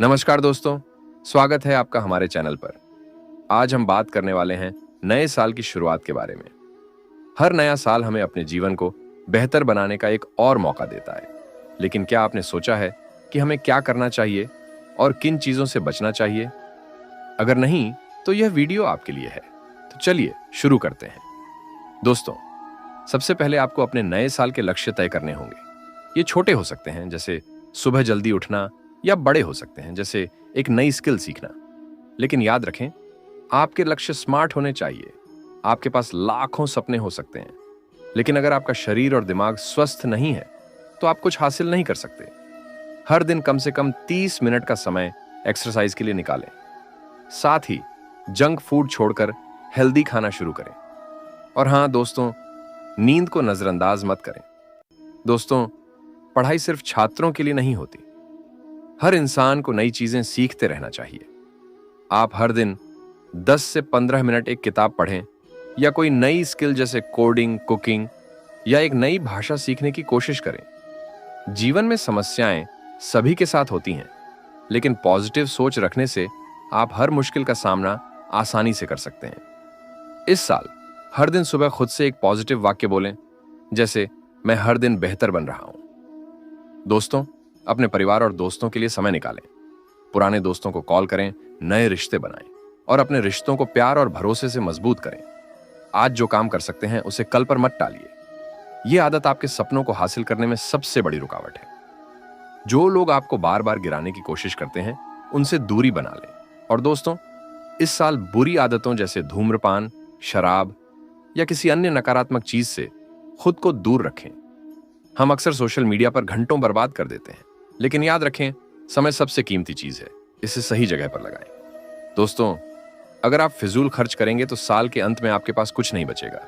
नमस्कार दोस्तों, स्वागत है आपका हमारे चैनल पर। आज हम बात करने वाले हैं नए साल की शुरुआत के बारे में। हर नया साल हमें अपने जीवन को बेहतर बनाने का एक और मौका देता है। लेकिन क्या आपने सोचा है कि हमें क्या करना चाहिए और किन चीजों से बचना चाहिए? अगर नहीं, तो यह वीडियो आपके लिए है। तो चलिए शुरू करते हैं। दोस्तों, सबसे पहले आपको अपने नए साल के लक्ष्य तय करने होंगे। ये छोटे हो सकते हैं, जैसे सुबह जल्दी उठना, या बड़े हो सकते हैं, जैसे एक नई स्किल सीखना। लेकिन याद रखें, आपके लक्ष्य स्मार्ट होने चाहिए। आपके पास लाखों सपने हो सकते हैं, लेकिन अगर आपका शरीर और दिमाग स्वस्थ नहीं है, तो आप कुछ हासिल नहीं कर सकते। हर दिन कम से कम 30 मिनट का समय एक्सरसाइज के लिए निकालें। साथ ही जंक फूड छोड़कर हेल्दी खाना शुरू करें। और हाँ दोस्तों, नींद को नजरअंदाज मत करें। दोस्तों, पढ़ाई सिर्फ छात्रों के लिए नहीं होती। हर इंसान को नई चीजें सीखते रहना चाहिए। आप हर दिन 10 से 15 मिनट एक किताब पढ़ें, या कोई नई स्किल जैसे कोडिंग, कुकिंग या एक नई भाषा सीखने की कोशिश करें। जीवन में समस्याएं सभी के साथ होती हैं, लेकिन पॉजिटिव सोच रखने से आप हर मुश्किल का सामना आसानी से कर सकते हैं। इस साल हर दिन सुबह खुद से एक पॉजिटिव वाक्य बोलें, जैसे मैं हर दिन बेहतर बन रहा हूं। दोस्तों, अपने परिवार और दोस्तों के लिए समय निकालें। पुराने दोस्तों को कॉल करें, नए रिश्ते बनाएं और अपने रिश्तों को प्यार और भरोसे से मजबूत करें। आज जो काम कर सकते हैं उसे कल पर मत टालिए। यह आदत आपके सपनों को हासिल करने में सबसे बड़ी रुकावट है। जो लोग आपको बार बार गिराने की कोशिश करते हैं, उनसे दूरी बना लें। और दोस्तों, इस साल बुरी आदतों जैसे धूम्रपान, शराब या किसी अन्य नकारात्मक चीज से खुद को दूर रखें। हम अक्सर सोशल मीडिया पर घंटों बर्बाद कर देते हैं, लेकिन याद रखें, समय सबसे कीमती चीज है। इसे सही जगह पर लगाएं। दोस्तों, अगर आप फिजूल खर्च करेंगे तो साल के अंत में आपके पास कुछ नहीं बचेगा।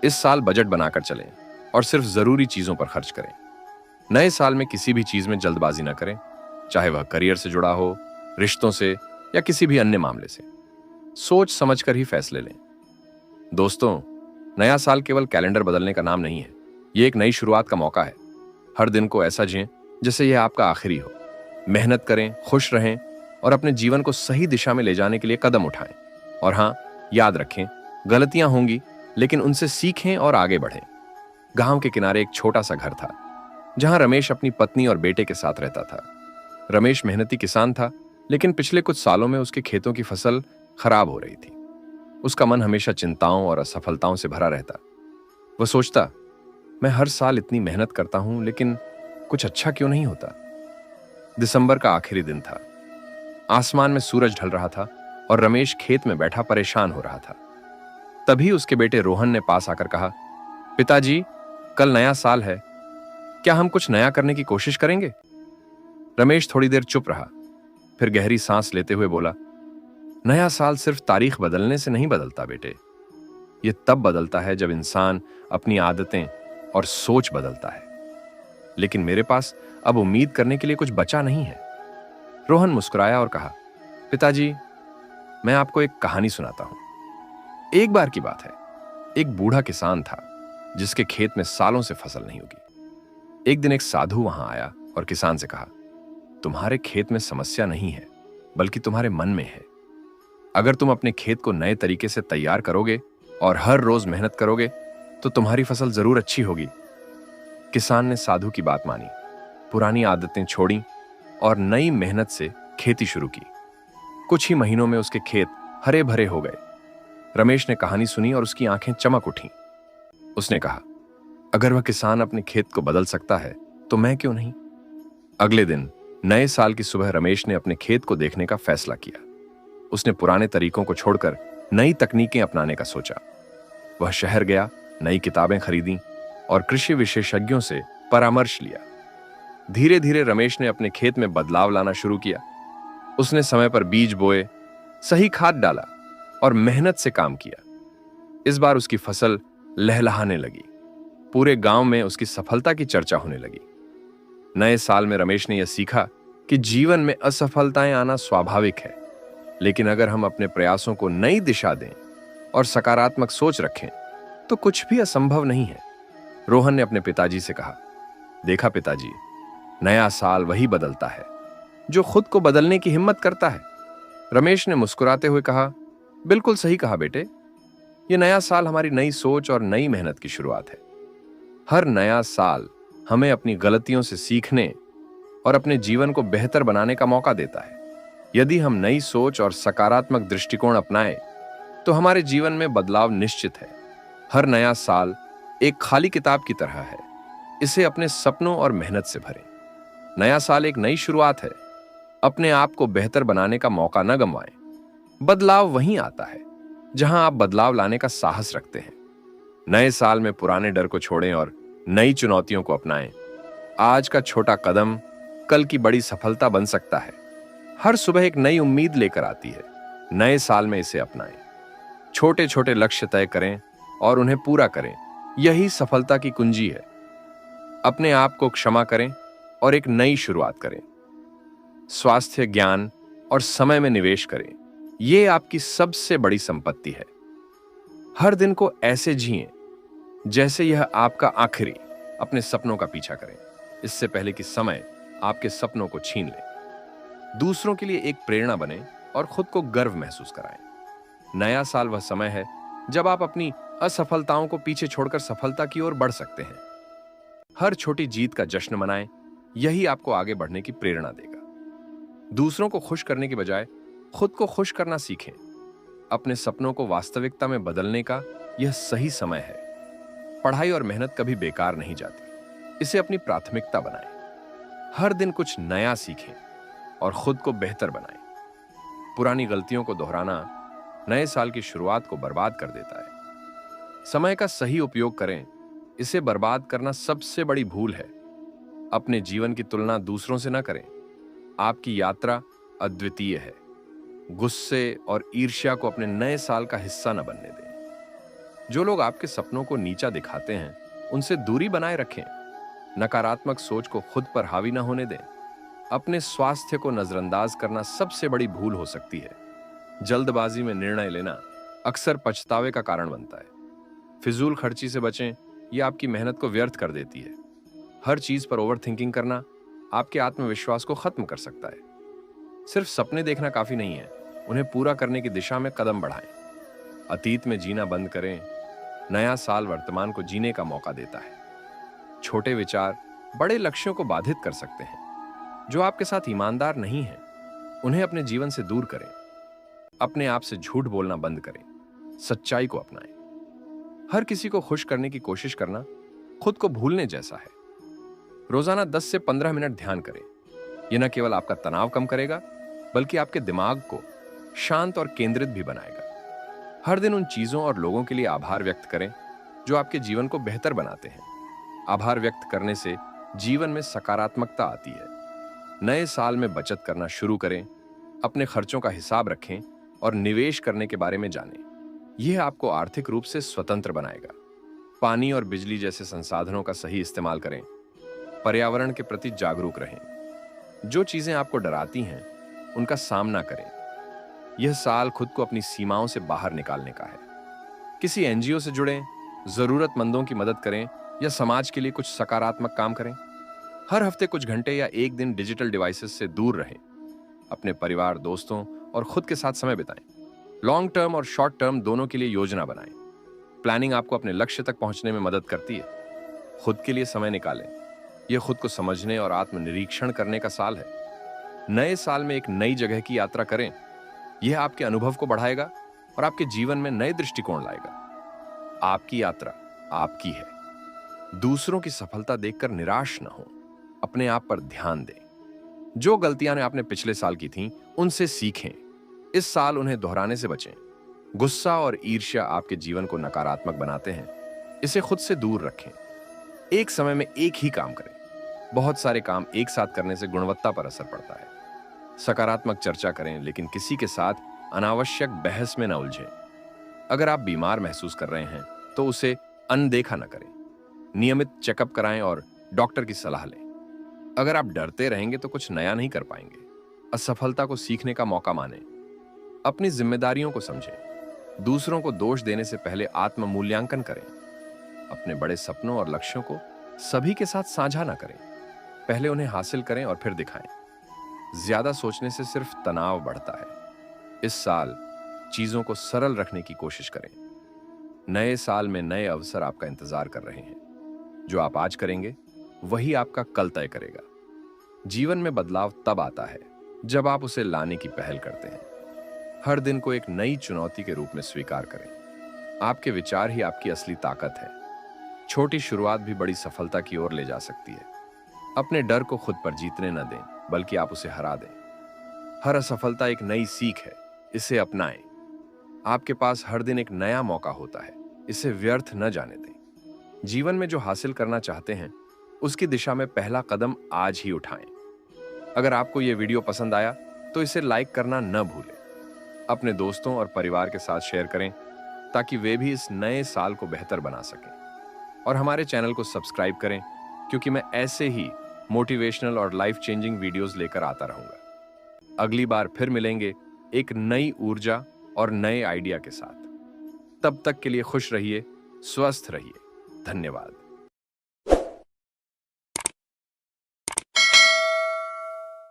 इस साल बजट बनाकर चलें और सिर्फ जरूरी चीजों पर खर्च करें। नए साल में किसी भी चीज में जल्दबाजी ना करें, चाहे वह करियर से जुड़ा हो, रिश्तों से या किसी भी अन्य मामले से। सोच समझकर ही फैसले लें। दोस्तों, नया साल केवल कैलेंडर बदलने का नाम नहीं है। ये एक नई शुरुआत का मौका है। हर दिन को ऐसा जिएं जैसे यह आपका आखिरी हो। मेहनत करें, खुश रहें और अपने जीवन को सही दिशा में ले जाने के लिए कदम उठाएं। और हाँ, याद रखें, गलतियां होंगी, लेकिन उनसे सीखें और आगे बढ़ें। गांव के किनारे एक छोटा सा घर था, जहां रमेश अपनी पत्नी और बेटे के साथ रहता था। रमेश मेहनती किसान था, लेकिन पिछले कुछ सालों में उसके खेतों की फसल खराब हो रही थी। उसका मन हमेशा चिंताओं और असफलताओं से भरा रहता। वह सोचता, मैं हर साल इतनी मेहनत करता हूं, लेकिन कुछ अच्छा क्यों नहीं होता। दिसंबर का आखिरी दिन था। आसमान में सूरज ढल रहा था और रमेश खेत में बैठा परेशान हो रहा था। तभी उसके बेटे रोहन ने पास आकर कहा, पिताजी, कल नया साल है, क्या हम कुछ नया करने की कोशिश करेंगे? रमेश थोड़ी देर चुप रहा, फिर गहरी सांस लेते हुए बोला, नया साल सिर्फ तारीख बदलने से नहीं बदलता बेटे। यह तब बदलता है जब इंसान अपनी आदतें और सोच बदलता है। लेकिन मेरे पास अब उम्मीद करने के लिए कुछ बचा नहीं है। रोहन मुस्कुराया और कहा, पिताजी, मैं आपको एक कहानी सुनाता हूं। एक बार की बात है, एक बूढ़ा किसान था जिसके खेत में सालों से फसल नहीं उगी। एक दिन एक साधु वहां आया और किसान से कहा, तुम्हारे खेत में समस्या नहीं है, बल्कि तुम्हारे मन में है। अगर तुम अपने खेत को नए तरीके से तैयार करोगे और हर रोज मेहनत करोगे, तो तुम्हारी फसल जरूर अच्छी होगी। किसान ने साधु की बात मानी, पुरानी आदतें छोड़ी और नई मेहनत से खेती शुरू की। कुछ ही महीनों में उसके खेत हरे भरे हो गए। रमेश ने कहानी सुनी और उसकी आंखें चमक उठीं। उसने कहा, अगर वह किसान अपने खेत को बदल सकता है, तो मैं क्यों नहीं? अगले दिन नए साल की सुबह रमेश ने अपने खेत को देखने का फैसला किया। उसने पुराने तरीकों को छोड़कर नई तकनीकें अपनाने का सोचा। वह शहर गया, नई किताबें खरीदी और कृषि विशेषज्ञों से परामर्श लिया। धीरे धीरे रमेश ने अपने खेत में बदलाव लाना शुरू किया। उसने समय पर बीज बोए, सही खाद डाला और मेहनत से काम किया। इस बार उसकी फसल लहलहाने लगी। पूरे गांव में उसकी सफलता की चर्चा होने लगी। नए साल में रमेश ने यह सीखा कि जीवन में असफलताएं आना स्वाभाविक है, लेकिन अगर हम अपने प्रयासों को नई दिशा दें और सकारात्मक सोच रखें, तो कुछ भी असंभव नहीं है। रोहन ने अपने पिताजी से कहा, देखा पिताजी, नया साल वही बदलता है जो खुद को बदलने की हिम्मत करता है। रमेश ने मुस्कुराते हुए कहा, बिल्कुल सही कहा बेटे। ये नया साल हमारी नई सोच और नई मेहनत की शुरुआत है। हर नया साल हमें अपनी गलतियों से सीखने और अपने जीवन को बेहतर बनाने का मौका देता है। यदि हम नई सोच और सकारात्मक दृष्टिकोण अपनाएं, तो हमारे जीवन में बदलाव निश्चित है। हर नया साल एक खाली किताब की तरह है। इसे अपने सपनों और मेहनत से भरें। नया साल एक नई शुरुआत है। अपने आप को बेहतर बनाने का मौका न गंवाएं। बदलाव वहीं आता है जहां आप बदलाव लाने का साहस रखते हैं। नए साल में पुराने डर को छोड़ें और नई चुनौतियों को अपनाएं। आज का छोटा कदम कल की बड़ी सफलता बन सकता है। हर सुबह एक नई उम्मीद लेकर आती है। नए साल में इसे अपनाएं। छोटे छोटे लक्ष्य तय करें और उन्हें पूरा करें। यही सफलता की कुंजी है। अपने आप को क्षमा करें और एक नई शुरुआत करें। स्वास्थ्य, ज्ञान और समय में निवेश करें। यह आपकी सबसे बड़ी संपत्ति है। हर दिन को ऐसे जिएं जैसे यह आपका आखिरी। अपने सपनों का पीछा करें, इससे पहले कि समय आपके सपनों को छीन ले। दूसरों के लिए एक प्रेरणा बने और खुद को गर्व महसूस कराएं। नया साल वह समय है जब आप अपनी असफलताओं को पीछे छोड़कर सफलता की ओर बढ़ सकते हैं। हर छोटी जीत का जश्न मनाएं। यही आपको आगे बढ़ने की प्रेरणा देगा। दूसरों को खुश करने की बजाय खुद को खुश करना सीखें। अपने सपनों को वास्तविकता में बदलने का यह सही समय है। पढ़ाई और मेहनत कभी बेकार नहीं जाती। इसे अपनी प्राथमिकता बनाएं। हर दिन कुछ नया सीखें और खुद को बेहतर बनाएं। पुरानी गलतियों को दोहराना नए साल की शुरुआत को बर्बाद कर देता है। समय का सही उपयोग करें। इसे बर्बाद करना सबसे बड़ी भूल है। अपने जीवन की तुलना दूसरों से न करें। आपकी यात्रा अद्वितीय है। गुस्से और ईर्ष्या को अपने नए साल का हिस्सा न बनने दें। जो लोग आपके सपनों को नीचा दिखाते हैं, उनसे दूरी बनाए रखें। नकारात्मक सोच को खुद पर हावी न होने दें। अपने स्वास्थ्य को नजरअंदाज करना सबसे बड़ी भूल हो सकती है। जल्दबाजी में निर्णय लेना अक्सर पछतावे का कारण बनता है। फिजूल खर्ची से बचें, यह आपकी मेहनत को व्यर्थ कर देती है। हर चीज पर ओवर थिंकिंग करना आपके आत्मविश्वास को खत्म कर सकता है। सिर्फ सपने देखना काफी नहीं है, उन्हें पूरा करने की दिशा में कदम बढ़ाएं। अतीत में जीना बंद करें। नया साल वर्तमान को जीने का मौका देता है। छोटे विचार बड़े लक्ष्यों को बाधित कर सकते हैं। जो आपके साथ ईमानदार नहीं है, उन्हें अपने जीवन से दूर करें। अपने आप से झूठ बोलना बंद करें। सच्चाई को अपनाएं। हर किसी को खुश करने की कोशिश करना खुद को भूलने जैसा है। रोजाना 10 से 15 मिनट ध्यान करें। यह न केवल आपका तनाव कम करेगा, बल्कि आपके दिमाग को शांत और केंद्रित भी बनाएगा। हर दिन उन चीजों और लोगों के लिए आभार व्यक्त करें जो आपके जीवन को बेहतर बनाते हैं। आभार व्यक्त करने से जीवन में सकारात्मकता आती है। नए साल में बचत करना शुरू करें। अपने खर्चों का हिसाब रखें और निवेश करने के बारे में जानें। यह आपको आर्थिक रूप से स्वतंत्र बनाएगा। पानी और बिजली जैसे संसाधनों का सही इस्तेमाल करें। पर्यावरण के प्रति जागरूक रहें। जो चीजें आपको डराती हैं, उनका सामना करें। यह साल खुद को अपनी सीमाओं से बाहर निकालने का है। किसी एनजीओ से जुड़ें, जरूरतमंदों की मदद करें या समाज के लिए कुछ सकारात्मक काम करें। हर हफ्ते कुछ घंटे या एक दिन डिजिटल डिवाइसेस से दूर रहें। अपने परिवार, दोस्तों और खुद के साथ समय बिताएं। लॉन्ग टर्म और शॉर्ट टर्म दोनों के लिए योजना बनाएं। प्लानिंग आपको अपने लक्ष्य तक पहुंचने में मदद करती है। खुद के लिए समय निकालें। यह खुद को समझने और आत्मनिरीक्षण करने का साल है। नए साल में एक नई जगह की यात्रा करें। यह आपके अनुभव को बढ़ाएगा और आपके जीवन में नए दृष्टिकोण लाएगा। आपकी यात्रा आपकी है। दूसरों की सफलता देखकर निराश न हो। अपने आप पर ध्यान दें। जो गलतियां आपने पिछले साल की थीं, उनसे सीखें। इस साल उन्हें दोहराने से बचें। गुस्सा और ईर्ष्या आपके जीवन को नकारात्मक बनाते हैं। इसे खुद से दूर रखें। एक समय में एक ही काम करें। बहुत सारे काम एक साथ करने से गुणवत्ता पर असर पड़ता है। सकारात्मक चर्चा करें, लेकिन किसी के साथ अनावश्यक बहस में न उलझें। अगर आप बीमार महसूस कर रहे हैं, तो उसे अनदेखा न करें। नियमित चेकअप कराएं और डॉक्टर की सलाह लें। अगर आप डरते रहेंगे तो कुछ नया नहीं कर पाएंगे। असफलता को सीखने का मौका मानें। अपनी जिम्मेदारियों को समझें। दूसरों को दोष देने से पहले आत्म मूल्यांकन करें। अपने बड़े सपनों और लक्ष्यों को सभी के साथ साझा ना करें। पहले उन्हें हासिल करें और फिर दिखाएं। ज्यादा सोचने से सिर्फ तनाव बढ़ता है। इस साल चीजों को सरल रखने की कोशिश करें। नए साल में नए अवसर आपका इंतजार कर रहे हैं। जो आप आज करेंगे वही आपका कल तय करेगा। जीवन में बदलाव तब आता है जब आप उसे लाने की पहल करते हैं। हर दिन को एक नई चुनौती के रूप में स्वीकार करें। आपके विचार ही आपकी असली ताकत है। छोटी शुरुआत भी बड़ी सफलता की ओर ले जा सकती है। अपने डर को खुद पर जीतने न दें, बल्कि आप उसे हरा दें। हर असफलता एक नई सीख है, इसे अपनाएं। आपके पास हर दिन एक नया मौका होता है, इसे व्यर्थ न जाने दें। जीवन में जो हासिल करना चाहते हैं उसकी दिशा में पहला कदम आज ही उठाएं। अगर आपको यह वीडियो पसंद आया तो इसे लाइक करना न भूलें। अपने दोस्तों और परिवार के साथ शेयर करें ताकि वे भी इस नए साल को बेहतर बना सकें। और हमारे चैनल को सब्सक्राइब करें, क्योंकि मैं ऐसे ही मोटिवेशनल और लाइफ चेंजिंग वीडियोस लेकर आता रहूंगा। अगली बार फिर मिलेंगे एक नई ऊर्जा और नए आइडिया के साथ। तब तक के लिए खुश रहिए, स्वस्थ रहिए। धन्यवाद।